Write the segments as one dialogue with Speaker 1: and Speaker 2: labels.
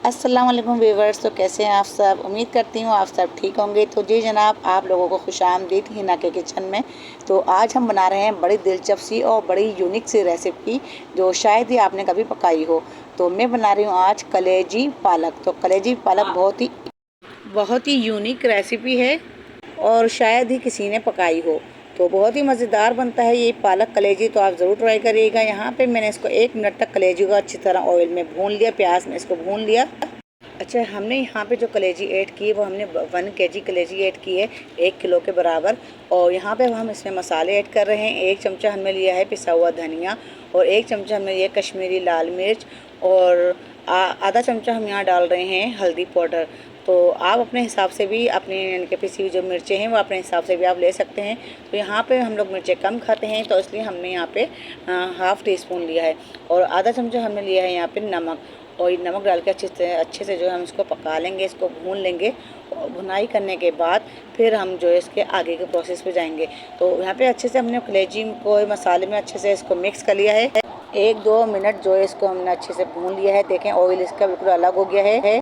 Speaker 1: अस्सलाम वालेकुम व्यूवर्स। तो कैसे हैं आप सब? उम्मीद करती हूँ आप सब ठीक होंगे। तो जी जनाब, आप लोगों को खुशामदीद हिना के किचन में। तो आज हम बना रहे हैं बड़ी दिलचस्प सी और बड़ी यूनिक सी रेसिपी जो शायद ही आपने कभी पकाई हो। तो मैं बना रही हूँ आज कलेजी पालक। तो कलेजी पालक बहुत ही यूनिक रेसिपी है और शायद ही किसी ने पकाई हो। तो बहुत ही मज़ेदार बनता है ये पालक कलेजी। तो आप ज़रूर ट्राई करिएगा। यहाँ पे मैंने इसको 1 मिनट तक कलेजी को अच्छी तरह ऑयल में भून लिया, प्याज में इसको भून लिया। अच्छा, हमने यहाँ पे जो कलेजी ऐड की है वो हमने 1 kg कलेजी ऐड की है, 1 किलो के बराबर। और यहाँ पे हम इसमें मसाले ऐड कर रहे हैं। 1 चमचा हमने लिया है पिसा हुआ धनिया और 1 चमचा हमने लिया कश्मीरी लाल मिर्च और आधा चमचा हम यहाँ डाल रहे हैं हल्दी पाउडर। तो आप अपने हिसाब से भी अपने यानी कि पिसी हुई जो मिर्चें हैं वो अपने हिसाब से भी आप ले सकते हैं। तो यहाँ पे हम लोग मिर्चें कम खाते हैं तो इसलिए हमने यहाँ पे हाफ़ टी स्पून लिया है और आधा चमचा हमने लिया है यहाँ पे नमक। और ये नमक डाल के अच्छे से जो है हम इसको पका लेंगे, इसको भून लेंगे। और भुनाई करने के बाद फिर हम जो है इसके आगे के प्रोसेस पे जाएंगे। तो यहाँ पे अच्छे से हमने कलेजी को मसाले में अच्छे से इसको मिक्स कर लिया है। 1-2 मिनट जो है इसको हमने अच्छे से भून लिया है। देखें ऑयल इसका बिल्कुल अलग हो गया है।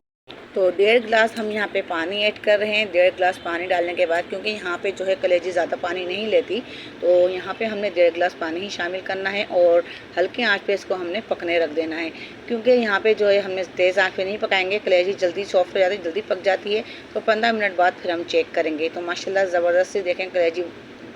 Speaker 1: तो 1.5 गिलास हम यहाँ पे पानी ऐड कर रहे हैं। 1.5 गिलास पानी डालने के बाद, क्योंकि यहाँ पे जो है कलेजी ज़्यादा पानी नहीं लेती, तो यहाँ पे हमने 1.5 गिलास पानी ही शामिल करना है और हल्की आंच पे इसको हमने पकने रख देना है। क्योंकि यहाँ पे जो है हमने तेज़ आंच पे नहीं पकाएंगे, कलेजी जल्दी सॉफ्ट हो जाती है, जल्दी पक जाती है। तो 15 मिनट बाद फिर हम चेक करेंगे। तो माशाल्लाह ज़बरदस्त से देखें कलेजी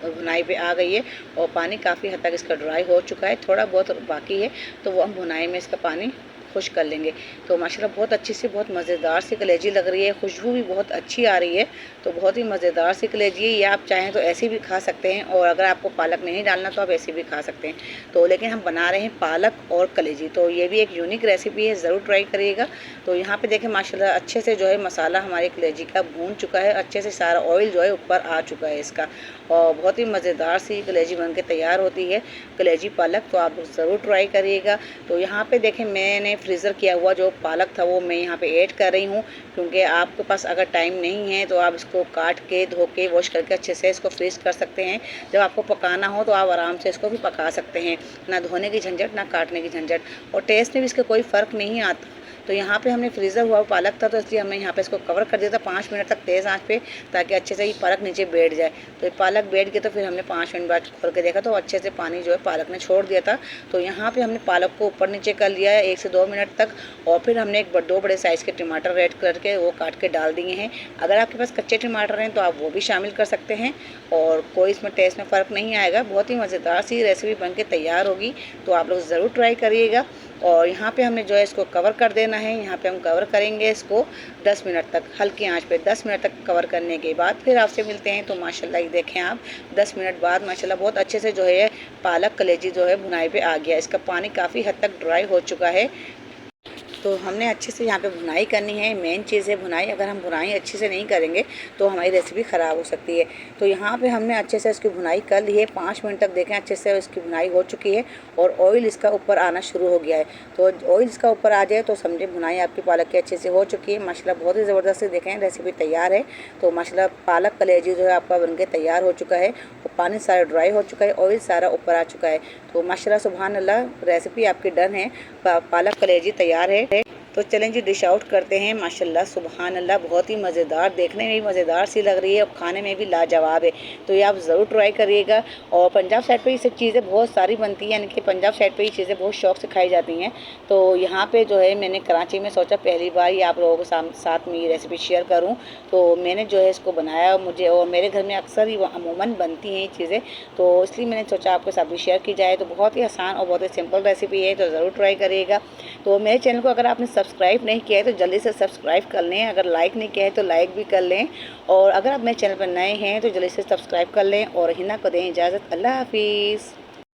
Speaker 1: भुनाई पे आ गई है और पानी काफ़ी हद तक इसका ड्राई हो चुका है। थोड़ा बहुत बाकी है तो वो हम भुनाई में इसका पानी खुश कर लेंगे। तो माशाल्लाह बहुत अच्छी सी, बहुत मज़ेदार सी कलेजी लग रही है, खुशबू भी बहुत अच्छी आ रही है। तो बहुत ही मज़ेदार सी कलेजी है। ये आप चाहें तो ऐसे भी खा सकते हैं और अगर आपको पालक नहीं डालना तो आप ऐसे भी खा सकते हैं। तो लेकिन हम बना रहे हैं पालक और कलेजी, तो ये भी एक यूनिक रेसिपी है, ज़रूर ट्राई करिएगा। तो यहाँ पे देखें माशाल्लाह अच्छे से जो है मसाला हमारे कलेजी का भून चुका है, अच्छे से सारा ऑयल जो है ऊपर आ चुका है इसका। और बहुत ही मज़ेदार सी कलेजी बन के तैयार होती है कलेजी पालक। तो आप ज़रूर ट्राई करिएगा। तो यहाँ पे देखें मैंने फ्रीज़र किया हुआ जो पालक था वो मैं यहाँ पे ऐड कर रही हूँ, क्योंकि आपके पास अगर टाइम नहीं है तो आप इसको काट के धो के वॉश करके अच्छे से इसको फ्रीज़ कर सकते हैं। जब आपको पकाना हो तो आप आराम से इसको भी पका सकते हैं, ना धोने की झंझट ना काटने की झंझट। और टेस्ट में भी इसका कोई फ़र्क नहीं आता। तो यहाँ पे हमने फ्रीज़र हुआ पालक था तो इसलिए हमने यहाँ पे इसको कवर कर दिया था 5 मिनट तक तेज़ आंच पे, ताकि अच्छे से ये पालक नीचे बैठ जाए। तो ये पालक बैठ गया तो फिर हमने 5 मिनट बाद खोल के देखा तो अच्छे से पानी जो है पालक ने छोड़ दिया था। तो यहाँ पे हमने पालक को ऊपर नीचे कर लिया है 1 से 2 मिनट तक। और फिर हमने 2 बड़े साइज़ के टमाटर रेड करके वो काट के डाल दिए हैं। अगर आपके पास कच्चे टमाटर हैं तो आप वो भी शामिल कर सकते हैं और कोई इसमें टेस्ट में फ़र्क नहीं आएगा। बहुत ही मज़ेदार सी रेसिपी बन के तैयार होगी। तो आप लोग ज़रूर ट्राई करिएगा। और यहाँ पे हमने जो है इसको कवर कर देना है। यहाँ पे हम कवर करेंगे इसको 10 मिनट तक हल्की आंच पे। 10 मिनट तक कवर करने के बाद फिर आपसे मिलते हैं। तो माशाल्लाह ये देखें आप 10 मिनट बाद माशाल्लाह बहुत अच्छे से जो है पालक कलेजी जो है भुनाई पे आ गया। इसका पानी काफ़ी हद तक ड्राई हो चुका है। तो हमने अच्छे से यहाँ पे भुनाई करनी है, मेन चीज़ है भुनाई। अगर हम भुनाई अच्छे से नहीं करेंगे तो हमारी रेसिपी ख़राब हो सकती है। तो यहाँ पे हमने अच्छे से इसकी भुनाई कर ली है। 5 मिनट तक देखें अच्छे से इसकी भुनाई हो चुकी है और ऑयल इसका ऊपर आना शुरू हो गया है। तो ऑयल इसका ऊपर आ जाए तो समझे भुनाई आपकी पालक की अच्छे से हो चुकी है। माशाल्लाह बहुत ही ज़बरदस्त से देखें रेसिपी तैयार है। तो माशाल्लाह पालक कलेजी जो है आपका बन के तैयार हो चुका है और पानी सारा ड्राई हो चुका है, ऑयल सारा ऊपर आ चुका है। तो माशाल्लाह सुभान अल्लाह, रेसिपी आपकी डन है, पालक कलेजी तैयार है। तो चलें जी डिश आउट करते हैं। माशाल्लाह सुभान अल्लाह, बहुत ही मज़ेदार, देखने में भी मज़ेदार सी लग रही है और खाने में भी लाजवाब है। तो ये आप ज़रूर ट्राई करिएगा। और पंजाब साइड पे ये सब चीज़ें बहुत सारी बनती हैं, यानी कि पंजाब साइड पे ये चीज़ें बहुत शौक़ से खाई जाती हैं। तो यहाँ पे जो है मैंने कराची में सोचा पहली बार ये आप लोगों के साथ में ये रेसिपी शेयर करूँ। तो मैंने जो है इसको बनाया, मुझे और मेरे घर में अक्सर ही अमूमन बनती हैं ये चीज़ें, तो इसलिए मैंने सोचा आपके साथ भी शेयर की जाए। तो बहुत ही आसान और बहुत ही सिंपल रेसिपी है, तो ज़रूर ट्राई करिएगा। तो मेरे चैनल को अगर आपने सब्सक्राइब नहीं किया है तो जल्दी से सब्सक्राइब कर लें। अगर लाइक नहीं किया है तो लाइक भी कर लें। और अगर आप मेरे चैनल पर नए हैं तो जल्दी से सब्सक्राइब कर लें और हिना को दें इजाज़त। अल्लाह हाफिज़।